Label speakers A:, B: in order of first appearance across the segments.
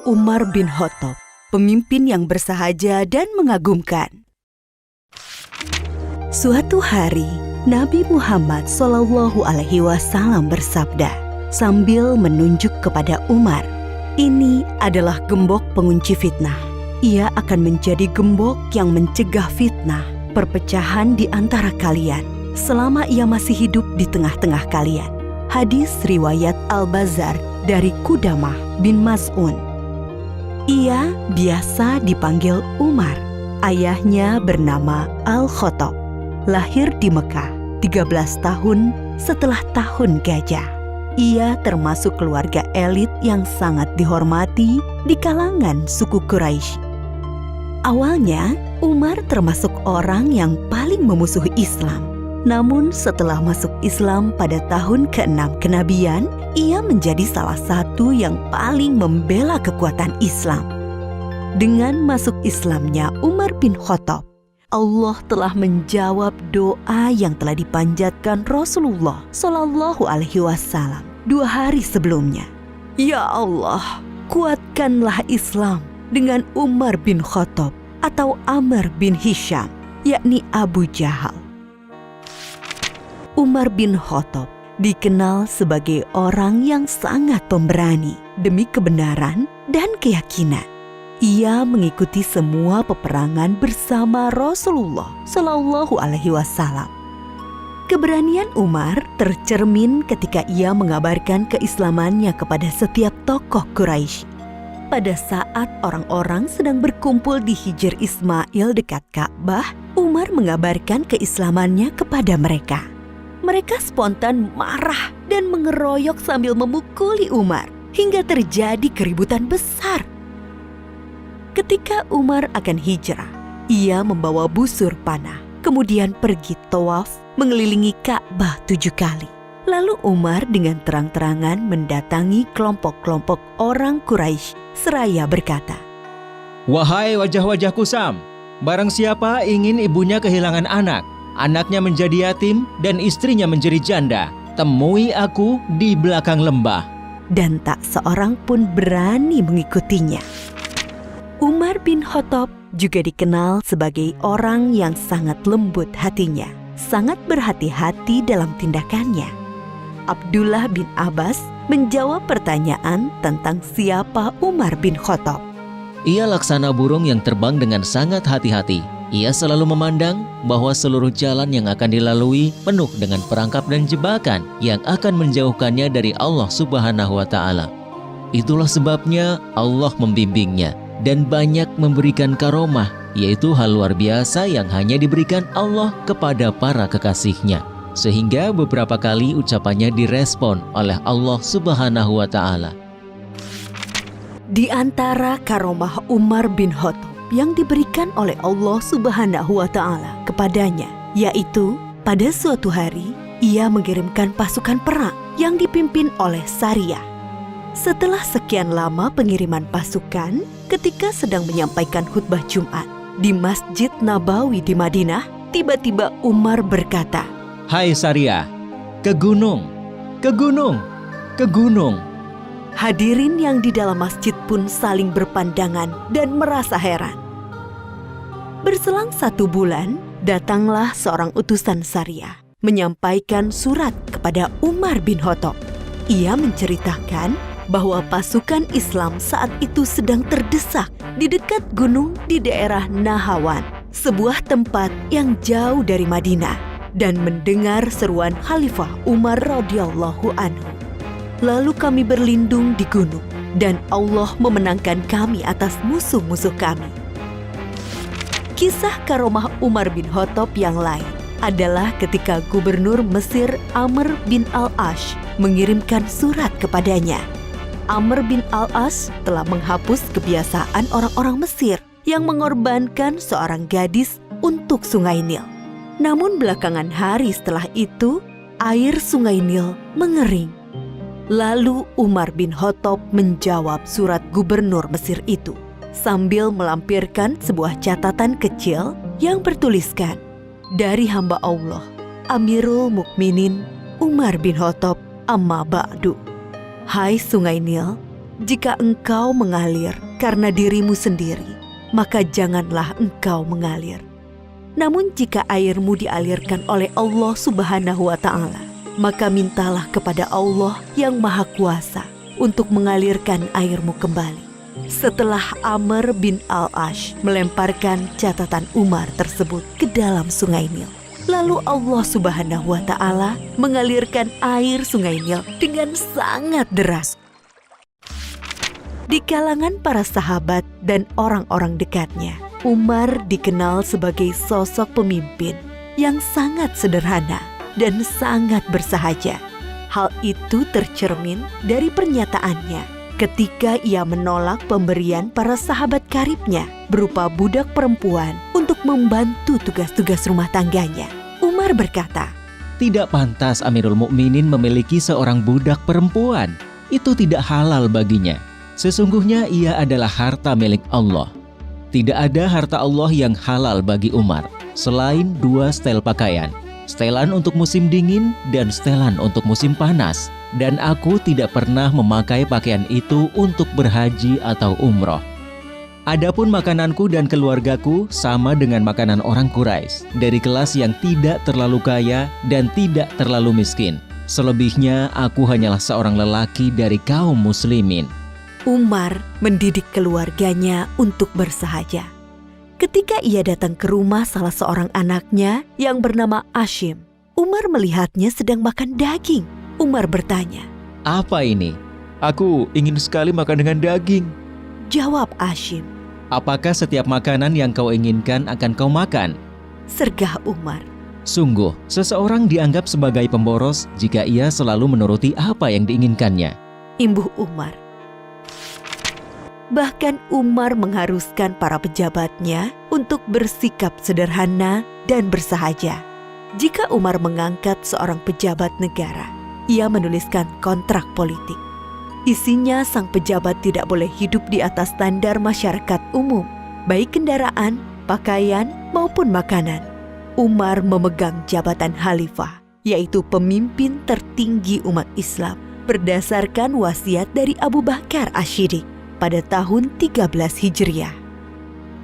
A: Umar bin Khattab, pemimpin yang bersahaja dan mengagumkan. Suatu hari, Nabi Muhammad SAW bersabda sambil menunjuk kepada Umar, "Ini adalah gembok pengunci fitnah. Ia akan menjadi gembok yang mencegah fitnah, perpecahan di antara kalian selama ia masih hidup di tengah-tengah kalian." Hadis riwayat Al-Bazzar dari Qudamah bin Maz'un. Ia biasa dipanggil Umar. Ayahnya bernama Al-Khattab. Lahir di Mekah 13 tahun setelah tahun gajah. Ia termasuk keluarga elit yang sangat dihormati di kalangan suku Quraisy. Awalnya, Umar termasuk orang yang paling memusuhi Islam. Namun setelah masuk Islam pada tahun ke-6 kenabian, ia menjadi salah satu yang paling membela kekuatan Islam. Dengan masuk Islamnya Umar bin Khattab, Allah telah menjawab doa yang telah dipanjatkan Rasulullah SAW 2 hari sebelumnya. Ya Allah, kuatkanlah Islam dengan Umar bin Khattab atau Amr bin Hisham, yakni Abu Jahal. Umar bin Khattab dikenal sebagai orang yang sangat pemberani demi kebenaran dan keyakinan. Ia mengikuti semua peperangan bersama Rasulullah SAW. Keberanian Umar tercermin ketika ia mengabarkan keislamannya kepada setiap tokoh Quraisy. Pada saat orang-orang sedang berkumpul di Hijr Ismail dekat Ka'bah, Umar mengabarkan keislamannya kepada mereka. Mereka spontan marah dan mengeroyok sambil memukuli Umar hingga terjadi keributan besar. Ketika Umar akan hijrah, ia membawa busur panah, kemudian pergi tawaf mengelilingi Ka'bah 7 kali. Lalu Umar dengan terang-terangan mendatangi kelompok-kelompok orang Quraisy seraya berkata,
B: "Wahai wajah-wajah kusam, barang siapa ingin ibunya kehilangan anak, anaknya menjadi yatim, dan istrinya menjadi janda, temui aku di belakang lembah."
A: Dan tak seorang pun berani mengikutinya. Umar bin Khattab juga dikenal sebagai orang yang sangat lembut hatinya, sangat berhati-hati dalam tindakannya. Abdullah bin Abbas menjawab pertanyaan tentang siapa Umar bin Khattab.
C: Ia laksana burung yang terbang dengan sangat hati-hati. Ia selalu memandang bahwa seluruh jalan yang akan dilalui penuh dengan perangkap dan jebakan yang akan menjauhkannya dari Allah Subhanahu wa Ta'ala. Itulah sebabnya Allah membimbingnya dan banyak memberikan karomah, yaitu hal luar biasa yang hanya diberikan Allah kepada para kekasihnya. Sehingga beberapa kali ucapannya direspon oleh Allah Subhanahu wa Ta'ala.
A: Di antara karomah Umar bin Khattab yang diberikan oleh Allah Subhanahu wa Ta'ala kepadanya, yaitu pada suatu hari ia mengirimkan pasukan perang yang dipimpin oleh Sariyah. Setelah sekian lama pengiriman pasukan, ketika sedang menyampaikan khutbah Jumat di Masjid Nabawi di Madinah, tiba-tiba Umar berkata,
B: "Hai Sariyah, ke gunung, ke gunung, ke gunung."
A: Hadirin yang di dalam masjid pun saling berpandangan dan merasa heran. Berselang 1 bulan, datanglah seorang utusan Sariyah menyampaikan surat kepada Umar bin Khattab. Ia menceritakan bahwa pasukan Islam saat itu sedang terdesak di dekat gunung di daerah Nahawan, sebuah tempat yang jauh dari Madinah, dan mendengar seruan Khalifah Umar radhiyallahu anhu. Lalu kami berlindung di gunung, dan Allah memenangkan kami atas musuh-musuh kami. Kisah karomah Umar bin Khattab yang lain adalah ketika Gubernur Mesir Amr bin Al-As mengirimkan surat kepadanya. Amr bin Al-As telah menghapus kebiasaan orang-orang Mesir yang mengorbankan seorang gadis untuk Sungai Nil. Namun belakangan hari setelah itu, air Sungai Nil mengering. Lalu Umar bin Khattab menjawab surat gubernur Mesir itu sambil melampirkan sebuah catatan kecil yang bertuliskan, "Dari hamba Allah, Amirul Mukminin Umar bin Khattab, amma ba'du." Hai Sungai Nil, jika engkau mengalir karena dirimu sendiri, maka janganlah engkau mengalir. Namun jika airmu dialirkan oleh Allah Subhanahu wa Ta'ala, maka mintalah kepada Allah yang Maha Kuasa untuk mengalirkan airmu kembali. Setelah Amr bin Al-Ash melemparkan catatan Umar tersebut ke dalam sungai Nil, lalu Allah Subhanahu wa Ta'ala mengalirkan air sungai Nil dengan sangat deras. Di kalangan para sahabat dan orang-orang dekatnya, Umar dikenal sebagai sosok pemimpin yang sangat sederhana dan sangat bersahaja. Hal itu tercermin dari pernyataannya ketika ia menolak pemberian para sahabat karibnya berupa budak perempuan untuk membantu tugas-tugas rumah tangganya. Umar berkata,
B: Tidak pantas Amirul Mukminin memiliki seorang budak perempuan. Itu tidak halal baginya. Sesungguhnya ia adalah harta milik Allah. Tidak ada harta Allah yang halal bagi Umar selain 2 setel pakaian. Setelan untuk musim dingin dan setelan untuk musim panas. Dan aku tidak pernah memakai pakaian itu untuk berhaji atau umroh. Adapun makananku dan keluargaku sama dengan makanan orang Quraisy, dari kelas yang tidak terlalu kaya dan tidak terlalu miskin. Selebihnya aku hanyalah seorang lelaki dari kaum muslimin.
A: Umar mendidik keluarganya untuk bersahaja. Ketika ia datang ke rumah salah seorang anaknya yang bernama Ashim, Umar melihatnya sedang makan daging. Umar bertanya,
B: Apa ini? Aku ingin sekali makan dengan daging.
A: Jawab Ashim,
B: Apakah setiap makanan yang kau inginkan akan kau makan?
A: Sergah Umar.
B: Sungguh, seseorang dianggap sebagai pemboros jika ia selalu menuruti apa yang diinginkannya.
A: Imbuh Umar. Bahkan Umar mengharuskan para pejabatnya untuk bersikap sederhana dan bersahaja. Jika Umar mengangkat seorang pejabat negara, ia menuliskan kontrak politik. Isinya sang pejabat tidak boleh hidup di atas standar masyarakat umum, baik kendaraan, pakaian, maupun makanan. Umar memegang jabatan khalifah, yaitu pemimpin tertinggi umat Islam, berdasarkan wasiat dari Abu Bakar Asy-Syiddiq pada tahun 13 Hijriah.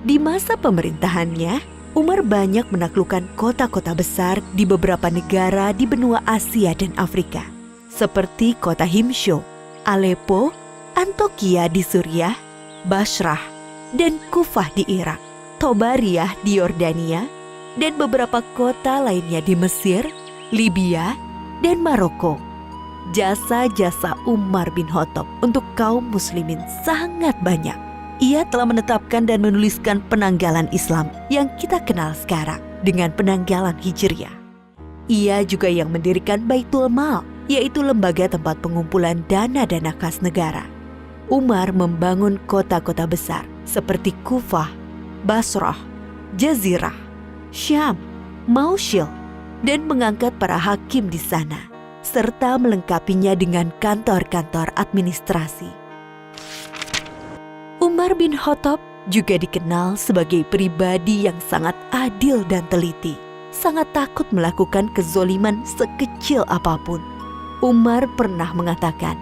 A: Di masa pemerintahannya, Umar banyak menaklukkan kota-kota besar di beberapa negara di benua Asia dan Afrika, seperti kota Himsho, Aleppo, Antokia di Suriah, Basrah, dan Kufah di Irak, Tobariyah di Yordania, dan beberapa kota lainnya di Mesir, Libya, dan Maroko. Jasa-jasa Umar bin Khattab untuk kaum muslimin sangat banyak. Ia telah menetapkan dan menuliskan penanggalan Islam yang kita kenal sekarang dengan penanggalan Hijriah. Ia juga yang mendirikan Baitul Mal, yaitu lembaga tempat pengumpulan dana-dana kas negara. Umar membangun kota-kota besar seperti Kufah, Basrah, Jazirah, Syam, Mausil, dan mengangkat para hakim di sana, serta melengkapinya dengan kantor-kantor administrasi. Umar bin Khattab juga dikenal sebagai pribadi yang sangat adil dan teliti, sangat takut melakukan kezoliman sekecil apapun. Umar pernah mengatakan,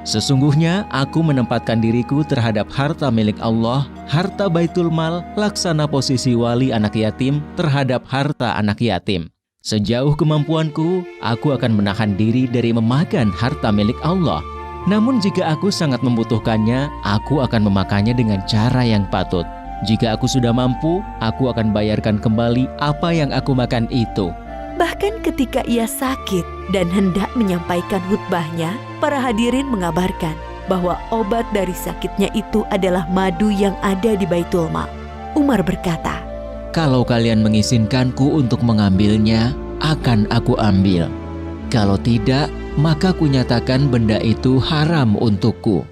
B: Sesungguhnya aku menempatkan diriku terhadap harta milik Allah, harta Baitul Mal, laksana posisi wali anak yatim terhadap harta anak yatim. Sejauh kemampuanku, aku akan menahan diri dari memakan harta milik Allah. Namun jika aku sangat membutuhkannya, aku akan memakannya dengan cara yang patut. Jika aku sudah mampu, aku akan bayarkan kembali apa yang aku makan itu.
A: bahkan ketika ia sakit dan hendak menyampaikan khutbahnya, para hadirin mengabarkan bahwa obat dari sakitnya itu adalah madu yang ada di Baitul Mal. Umar berkata,
C: Kalau kalian mengizinkanku untuk mengambilnya, akan aku ambil. Kalau tidak, maka kunyatakan benda itu haram untukku.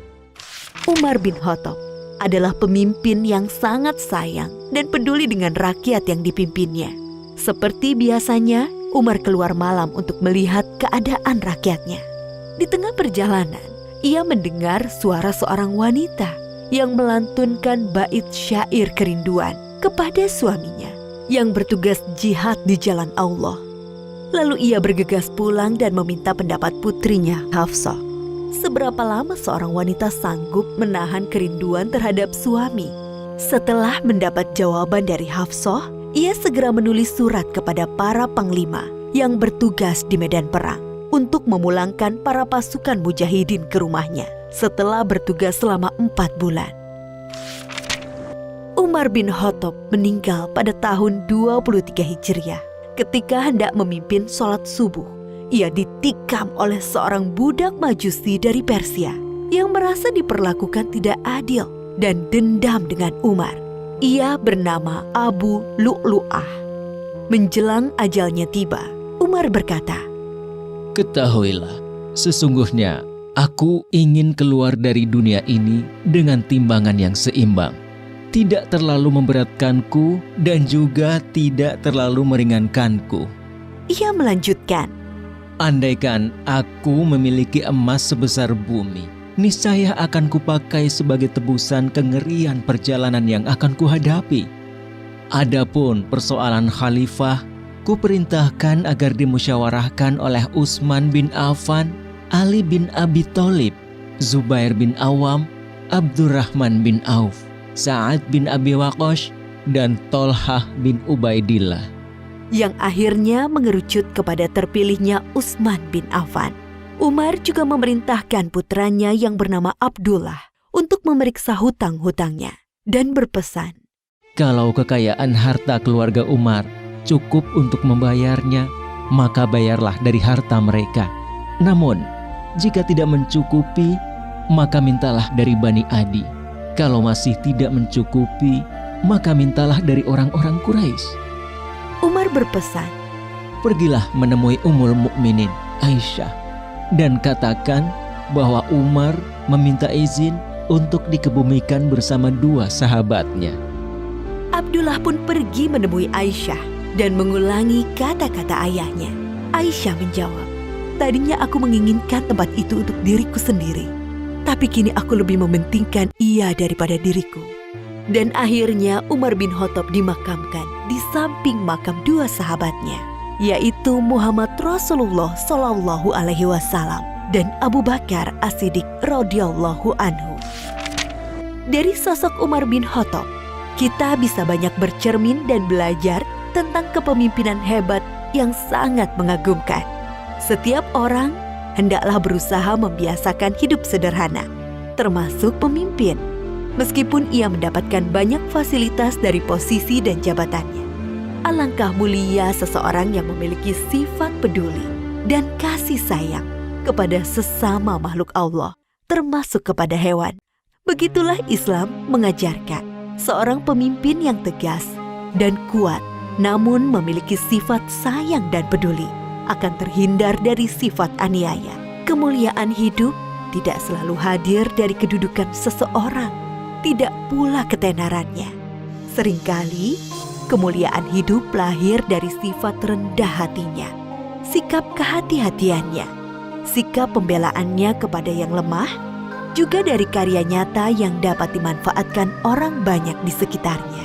A: Umar bin Khattab adalah pemimpin yang sangat sayang dan peduli dengan rakyat yang dipimpinnya. Seperti biasanya, Umar keluar malam untuk melihat keadaan rakyatnya. Di tengah perjalanan, ia mendengar suara seorang wanita yang melantunkan bait syair kerinduan kepada suaminya yang bertugas jihad di jalan Allah. Lalu ia bergegas pulang dan meminta pendapat putrinya, Hafsah. seberapa lama seorang wanita sanggup menahan kerinduan terhadap suami? Setelah mendapat jawaban dari Hafsah, ia segera menulis surat kepada para panglima yang bertugas di medan perang untuk memulangkan para pasukan mujahidin ke rumahnya setelah bertugas selama 4 bulan. Umar bin Khattab meninggal pada tahun 23 Hijriah. Ketika hendak memimpin sholat subuh, ia ditikam oleh seorang budak Majusi dari Persia yang merasa diperlakukan tidak adil dan dendam dengan Umar. Ia bernama Abu Lu'lu'ah. Menjelang ajalnya tiba, Umar berkata,
B: Ketahuilah, sesungguhnya aku ingin keluar dari dunia ini dengan timbangan yang seimbang. Tidak terlalu memberatkanku dan juga tidak terlalu meringankanku.
A: Ia melanjutkan,
B: Andaikan aku memiliki emas sebesar bumi, niscaya akan kupakai sebagai tebusan kengerian perjalanan yang akan kuhadapi. Adapun persoalan khalifah, kuperintahkan agar dimusyawarahkan oleh Utsman bin Affan, Ali bin Abi Thalib, Zubair bin Awam, Abdurrahman bin Auf, Sa'ad bin Abi Waqqas, dan Tolhah bin Ubaidillah.
A: yang akhirnya mengerucut kepada terpilihnya Utsman bin Affan. Umar juga memerintahkan putranya yang bernama Abdullah untuk memeriksa hutang-hutangnya dan berpesan,
B: Kalau kekayaan harta keluarga Umar cukup untuk membayarnya, maka bayarlah dari harta mereka. Namun, jika tidak mencukupi, maka mintalah dari Bani Adi. Kalau masih tidak mencukupi, maka mintalah dari orang-orang Quraisy.
A: Umar berpesan,
B: Pergilah menemui Ummul Mukminin Aisyah dan katakan bahwa Umar meminta izin untuk dikebumikan bersama 2 sahabatnya.
A: Abdullah pun pergi menemui Aisyah dan mengulangi kata-kata ayahnya. Aisyah menjawab, tadinya aku menginginkan tempat itu untuk diriku sendiri, tapi kini aku lebih mementingkan ia daripada diriku. Dan akhirnya Umar bin Khattab dimakamkan di samping makam 2 sahabatnya, yaitu Muhammad Rasulullah Shallallahu Alaihi Wasallam dan Abu Bakar As-Siddiq radhiyallahu anhu. Dari sosok Umar bin Khattab, kita bisa banyak bercermin dan belajar tentang kepemimpinan hebat yang sangat mengagumkan. Setiap orang hendaklah berusaha membiasakan hidup sederhana, termasuk pemimpin, meskipun ia mendapatkan banyak fasilitas dari posisi dan jabatannya. Alangkah mulia seseorang yang memiliki sifat peduli dan kasih sayang kepada sesama makhluk Allah, termasuk kepada hewan. Begitulah Islam mengajarkan seorang pemimpin yang tegas dan kuat, namun memiliki sifat sayang dan peduli, akan terhindar dari sifat aniaya. Kemuliaan hidup tidak selalu hadir dari kedudukan seseorang, tidak pula ketenarannya. Seringkali kemuliaan hidup lahir dari sifat rendah hatinya, sikap kehati-hatiannya, sikap pembelaannya kepada yang lemah, juga dari karya nyata yang dapat dimanfaatkan orang banyak di sekitarnya.